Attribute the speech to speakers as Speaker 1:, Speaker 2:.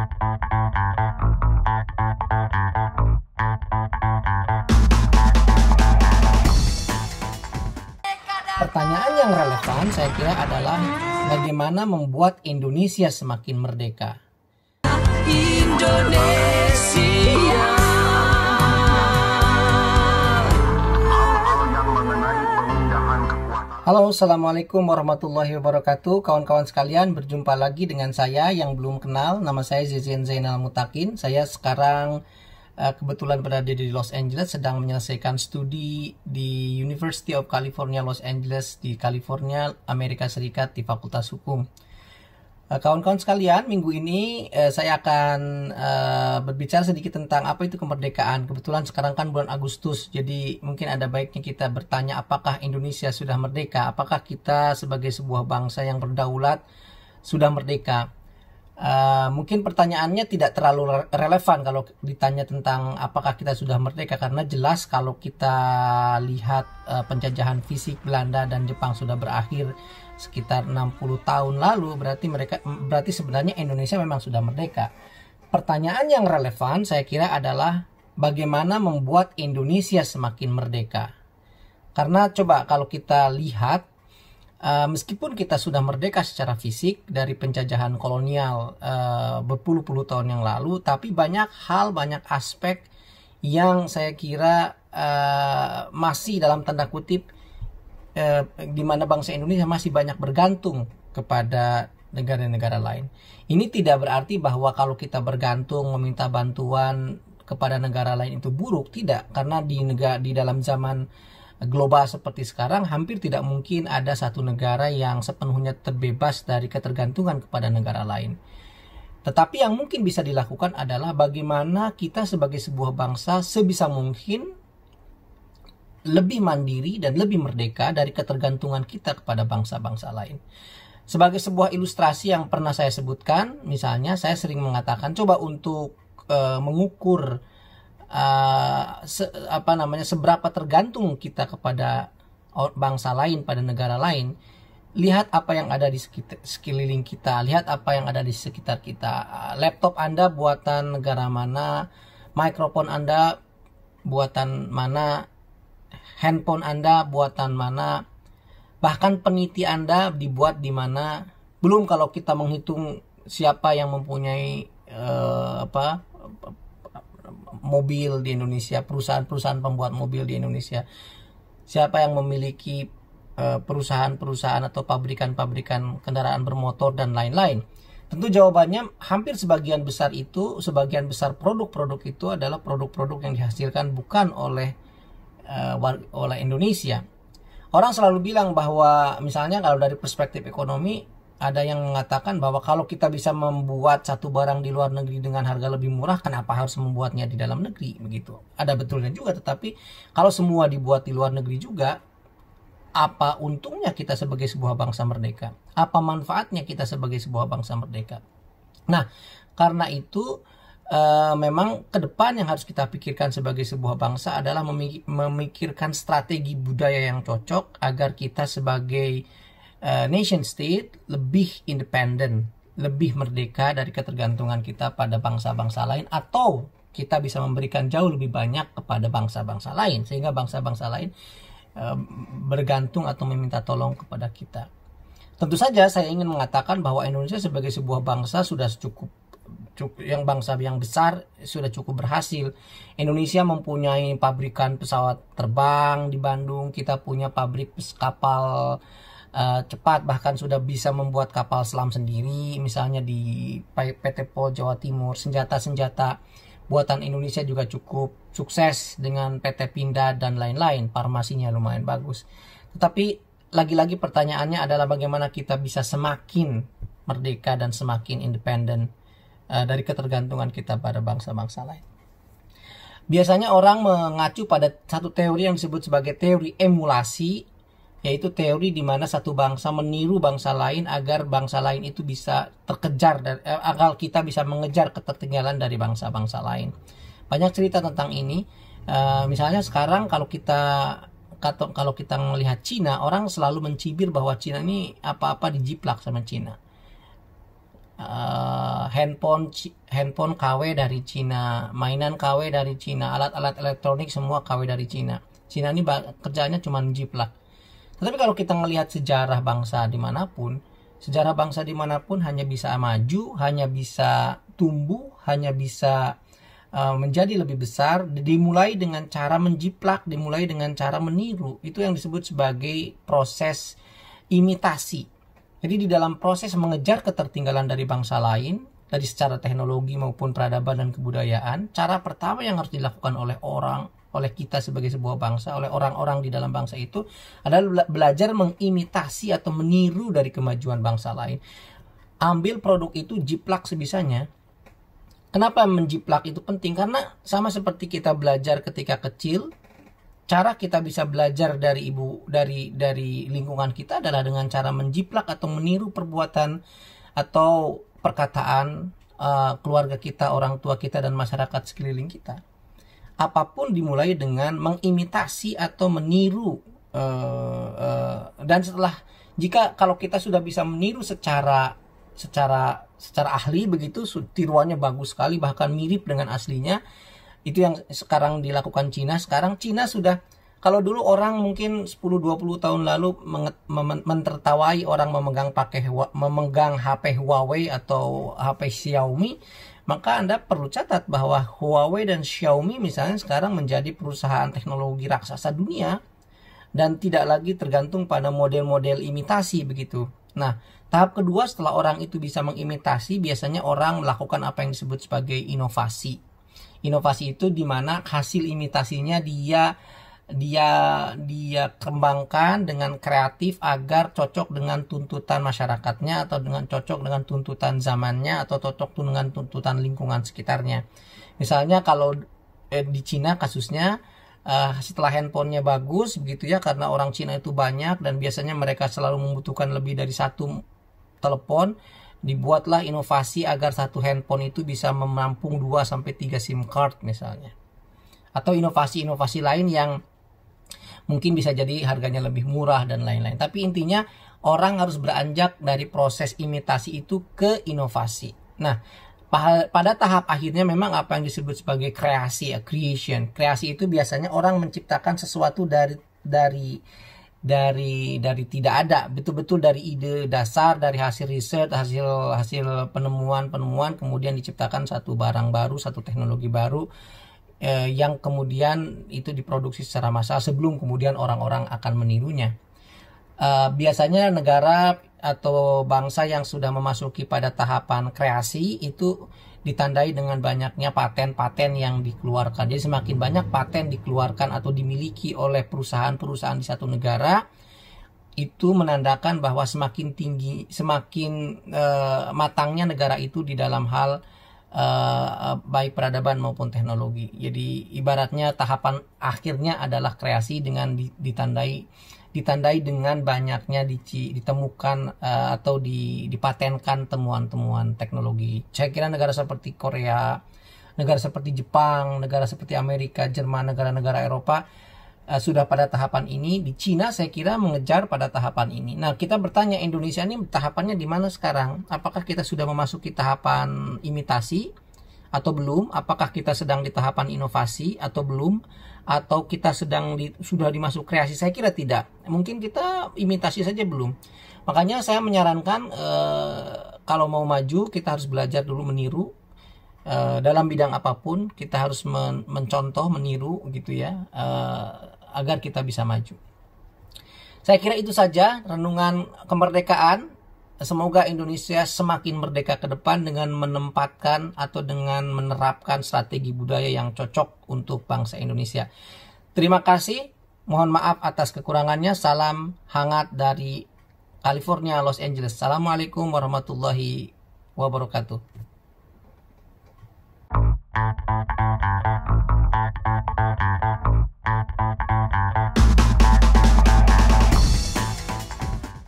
Speaker 1: Pertanyaan yang relevan saya kira adalah bagaimana membuat Indonesia semakin merdeka.
Speaker 2: Indonesia.
Speaker 1: Halo, assalamualaikum warahmatullahi wabarakatuh. Kawan-kawan sekalian, berjumpa lagi dengan saya yang belum kenal. Nama saya Zezen Zainal Mutakin. Saya sekarang kebetulan berada di Los Angeles, sedang menyelesaikan studi di University of California Los Angeles di California, Amerika Serikat, di Fakultas Hukum. Kawan-kawan sekalian, minggu ini saya akan berbicara sedikit tentang apa itu kemerdekaan. Kebetulan sekarang kan bulan Agustus, jadi mungkin ada baiknya kita bertanya apakah Indonesia sudah merdeka, apakah kita sebagai sebuah bangsa yang berdaulat sudah merdeka. Mungkin pertanyaannya tidak terlalu relevan kalau ditanya tentang apakah kita sudah merdeka, karena jelas kalau kita lihat penjajahan fisik Belanda dan Jepang sudah berakhir sekitar 60 tahun lalu, berarti sebenarnya Indonesia memang sudah merdeka. Pertanyaan yang relevan saya kira adalah bagaimana membuat Indonesia semakin merdeka. Karena coba kalau kita lihat, meskipun kita sudah merdeka secara fisik dari penjajahan kolonial berpuluh-puluh tahun yang lalu, tapi banyak hal, banyak aspek yang saya kira masih dalam tanda kutip di mana bangsa Indonesia masih banyak bergantung kepada negara-negara lain. Ini tidak berarti bahwa kalau kita bergantung meminta bantuan kepada negara lain itu buruk, tidak, karena di dalam zaman global seperti sekarang hampir tidak mungkin ada satu negara yang sepenuhnya terbebas dari ketergantungan kepada negara lain. Tetapi yang mungkin bisa dilakukan adalah bagaimana kita sebagai sebuah bangsa sebisa mungkin lebih mandiri dan lebih merdeka dari ketergantungan kita kepada bangsa-bangsa lain. Sebagai sebuah ilustrasi yang pernah saya sebutkan, misalnya saya sering mengatakan coba untuk mengukur seberapa tergantung kita kepada bangsa lain, pada negara lain. Lihat apa yang ada di sekeliling kita, lihat apa yang ada di sekitar kita. Laptop Anda buatan negara mana, mikrofon Anda buatan mana, handphone Anda buatan mana, bahkan peniti Anda dibuat di mana. Belum kalau kita menghitung siapa yang mempunyai mobil di Indonesia, perusahaan-perusahaan pembuat mobil di Indonesia, siapa yang memiliki perusahaan-perusahaan atau pabrikan-pabrikan kendaraan bermotor dan lain-lain. Tentu jawabannya hampir sebagian besar produk-produk itu adalah produk-produk yang dihasilkan bukan oleh Indonesia. Orang selalu bilang bahwa misalnya kalau dari perspektif ekonomi, ada yang mengatakan bahwa kalau kita bisa membuat satu barang di luar negeri dengan harga lebih murah, kenapa harus membuatnya di dalam negeri, begitu. Ada betulnya juga, tetapi kalau semua dibuat di luar negeri juga, apa untungnya kita sebagai sebuah bangsa merdeka? Apa manfaatnya kita sebagai sebuah bangsa merdeka? Nah, karena itu memang ke depan yang harus kita pikirkan sebagai sebuah bangsa adalah memikirkan strategi budaya yang cocok agar kita sebagai nation state lebih independen, lebih merdeka dari ketergantungan kita pada bangsa-bangsa lain, atau kita bisa memberikan jauh lebih banyak kepada bangsa-bangsa lain sehingga bangsa-bangsa lain bergantung atau meminta tolong kepada kita. Tentu saja saya ingin mengatakan bahwa Indonesia sebagai sebuah bangsa sudah cukup bangsa yang besar, sudah cukup berhasil. Indonesia mempunyai pabrikan pesawat terbang di Bandung, kita punya pabrik kapal cepat, bahkan sudah bisa membuat kapal selam sendiri misalnya di PT POL Jawa Timur. Senjata-senjata buatan Indonesia juga cukup sukses dengan PT Pindad dan lain-lain, farmasinya lumayan bagus. Tetapi lagi-lagi pertanyaannya adalah bagaimana kita bisa semakin merdeka dan semakin independen dari ketergantungan kita pada bangsa-bangsa lain. Biasanya orang mengacu pada satu teori yang disebut sebagai teori emulasi, yaitu teori di mana satu bangsa meniru bangsa lain agar bangsa lain itu bisa terkejar, agar kita bisa mengejar ketertinggalan dari bangsa-bangsa lain. Banyak cerita tentang ini. Misalnya sekarang kalau kita melihat Cina, orang selalu mencibir bahwa Cina ini apa-apa dijiplak sama Cina. handphone KW dari Cina, mainan KW dari Cina, alat-alat elektronik semua KW dari Cina. Cina ini kerjanya cuma jiplak. Tetapi kalau kita melihat sejarah bangsa dimanapun hanya bisa maju, hanya bisa tumbuh, hanya bisa menjadi lebih besar, dimulai dengan cara menjiplak, dimulai dengan cara meniru. Itu yang disebut sebagai proses imitasi. Jadi di dalam proses mengejar ketertinggalan dari bangsa lain, dari secara teknologi maupun peradaban dan kebudayaan, cara pertama yang harus dilakukan oleh kita sebagai sebuah bangsa, oleh orang-orang di dalam bangsa itu adalah belajar mengimitasi atau meniru dari kemajuan bangsa lain. Ambil produk itu, jiplak sebisanya. Kenapa menjiplak itu penting? Karena sama seperti kita belajar ketika kecil, cara kita bisa belajar dari lingkungan kita adalah dengan cara menjiplak atau meniru perbuatan atau perkataan keluarga kita, orang tua kita, dan masyarakat sekeliling kita. Apapun dimulai dengan mengimitasi atau meniru, dan kalau kita sudah bisa meniru secara ahli begitu, tiruannya bagus sekali, bahkan mirip dengan aslinya. Itu yang sekarang dilakukan Cina. Sekarang Cina sudah, kalau dulu orang mungkin 10-20 tahun lalu mentertawai orang memegang HP Huawei atau HP Xiaomi, maka Anda perlu catat bahwa Huawei dan Xiaomi misalnya sekarang menjadi perusahaan teknologi raksasa dunia dan tidak lagi tergantung pada model-model imitasi begitu. Nah, tahap kedua setelah orang itu bisa mengimitasi, biasanya orang melakukan apa yang disebut sebagai inovasi. Inovasi itu dimana hasil imitasinya dia kembangkan dengan kreatif agar cocok dengan tuntutan masyarakatnya, atau dengan cocok dengan tuntutan zamannya, atau cocok dengan tuntutan lingkungan sekitarnya. Misalnya kalau di Cina kasusnya, setelah handphonenya bagus begitu ya, karena orang Cina itu banyak dan biasanya mereka selalu membutuhkan lebih dari satu telepon, dibuatlah inovasi agar satu handphone itu bisa menampung 2-3 SIM card misalnya. Atau inovasi-inovasi lain yang mungkin bisa jadi harganya lebih murah dan lain-lain. Tapi intinya orang harus beranjak dari proses imitasi itu ke inovasi. Nah, pada tahap akhirnya memang apa yang disebut sebagai kreasi, creation. Kreasi itu biasanya orang menciptakan sesuatu dari tidak ada, betul-betul dari ide dasar, dari hasil riset, hasil penemuan, kemudian diciptakan satu barang baru, satu teknologi baru yang kemudian itu diproduksi secara massal sebelum kemudian orang-orang akan menirunya. Biasanya negara atau bangsa yang sudah memasuki pada tahapan kreasi itu ditandai dengan banyaknya paten-paten yang dikeluarkan. Jadi semakin banyak paten dikeluarkan atau dimiliki oleh perusahaan-perusahaan di satu negara, itu menandakan bahwa semakin matangnya negara itu di dalam hal baik peradaban maupun teknologi. Jadi ibaratnya tahapan akhirnya adalah kreasi dengan ditandai dengan banyaknya ditemukan atau dipatenkan temuan-temuan teknologi. Saya kira negara seperti Korea, negara seperti Jepang, negara seperti Amerika, Jerman, negara-negara Eropa sudah pada tahapan ini. Di Cina saya kira mengejar pada tahapan ini. Nah, kita bertanya, Indonesia ini tahapannya di mana sekarang? Apakah kita sudah memasuki tahapan imitasi atau belum? Apakah kita sedang di tahapan inovasi atau belum? Atau kita sudah dimasuk kreasi? Saya kira tidak. Mungkin kita imitasi saja belum. Makanya saya menyarankan kalau mau maju kita harus belajar dulu meniru. Dalam bidang apapun kita harus mencontoh, meniru gitu ya, agar kita bisa maju. Saya kira itu saja renungan kemerdekaan. Semoga Indonesia semakin merdeka ke depan dengan menempatkan atau dengan menerapkan strategi budaya yang cocok untuk bangsa Indonesia. Terima kasih. Mohon maaf atas kekurangannya. Salam hangat dari California, Los Angeles. Assalamualaikum warahmatullahi wabarakatuh.